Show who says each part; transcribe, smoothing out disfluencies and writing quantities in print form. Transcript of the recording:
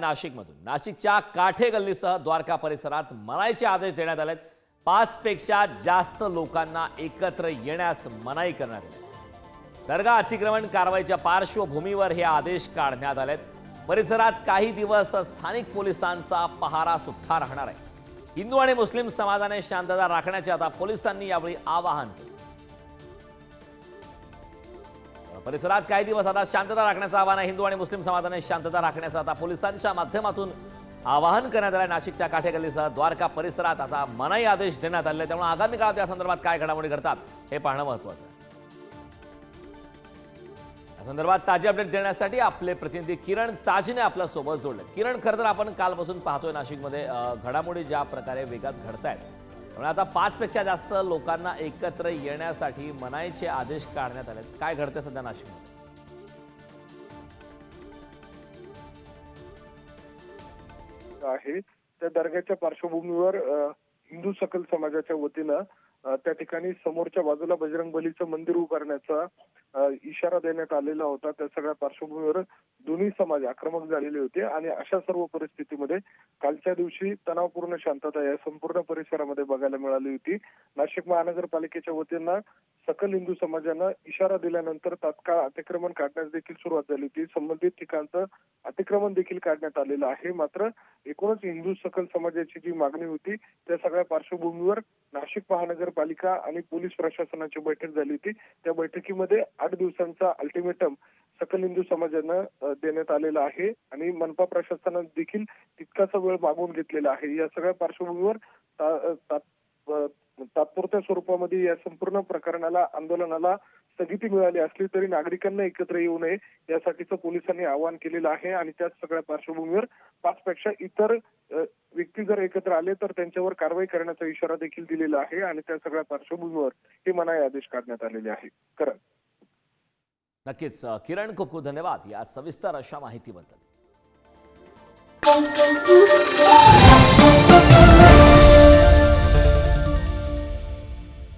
Speaker 1: नाशिकमधून नाशिकच्या काठे गल्लीसह द्वारका परिसरात मनाईचे आदेश देण्यात आलेत। 5 पेक्षा जास्त लोकांना एकत्र येण्यास मनाई करण्यात आली। दर्गा अतिक्रमण कारवाईच्या पार्श्वभूमीवर हे आदेश काढण्यात आलेत। परिसरात काही दिवस स्थानिक पोलिसांचा पहारा सुद्धा राहणार आहे। हिंदू आणि मुस्लिम समाजाने शांतता राखण्याचे आता पोलिसांनी यावेळी आवाहन केले। परिसरात काही दिवस आता शांतता राखण्याचं आवाहन आहे। हिंदू आणि मुस्लिम समाजाने शांतता राखण्याचं आता पोलिसांच्या माध्यमातून आवाहन करण्यात आलं। नाशिकच्या काठेगल्लीसह द्वारका परिसरात आता मनाई आदेश देण्यात आले। त्यामुळे आगामी काळात या संदर्भात काय घडामोडी घडतात हे पाहणं महत्त्वाचं आहे। या संदर्भात ताजे अपडेट देण्यासाठी आपले प्रतिनिधी किरण ताजने आपल्या सोबत जोडले। किरण, खरं तर आपण कालपासून पाहतोय नाशिकमध्ये घडामोडी ज्या प्रकारे वेगात घडतायत, त्यामुळे आता 5 पेक्षा जास्त लोकांना एकत्र येण्यासाठी मनाईचे आदेश काढण्यात आले। काय घडतंय सध्या नाशिकमध्ये?
Speaker 2: आहे त्या दर्ग्याच्या पार्श्वभूमीवर हिंदू सकल समाजाच्या वतीनं त्या ठिकाणी समोरच्या बाजूला बजरंग बलीचं मंदिर उभारण्याचा इशारा देण्यात आलेला होता। त्या सगळ्या पार्श्वभूमीवर दोन्ही समाज आक्रमक झालेले होते आणि अशा सर्व परिस्थितीमध्ये कालच्या दिवशी तणावपूर्ण शांतता या संपूर्ण परिसरामध्ये बघायला मिळाली होती। नाशिक महानगरपालिकेच्या वतीनं सकल हिंदू समाजानं इशारा दिल्यानंतर तात्काळ अतिक्रमण काढण्यास देखील सुरुवात झाली होती। संबंधित ठिकाणचं अतिक्रमण देखील काढण्यात आलेलं आहे। मात्र एकूणच हिंदू सकल समाजाची जी मागणी होती त्या सगळ्या पार्श्वभूमीवर नाशिक महानगरपालिका आणि पोलीस प्रशासनाची बैठक झाली होती। त्या बैठकीमध्ये 8 दिवसांचा अल्टिमेटम सकल हिंदू समाजानं देण्यात आलेला आहे आणि मनपा प्रशासनाने देखील तितकाचा वेळ मागून घेतलेला आहे। या सगळ्या पार्श्वभूमीवर तात्पुरत्या स्वरूपामध्ये या संपूर्ण प्रकरणाला आंदोलनाला स्थगिती मिळाली असली तरी नागरिकांना एकत्र येऊ नये यासाठीचं पोलिसांनी आवाहन केलेलं आहे आणि त्याच सगळ्या पार्श्वभूमीवर 5 पेक्षा इतर व्यक्ती जर एकत्र आले तर त्यांच्यावर कारवाई करण्याचा इशारा देखील दिलेला आहे आणि त्या सगळ्या पार्श्वभूमीवर हे मनाई आदेश काढण्यात आलेले आहे। करण,
Speaker 1: नक्कीच किरण, खूप खूप धन्यवाद या सविस्तर अशा माहितीबद्दल।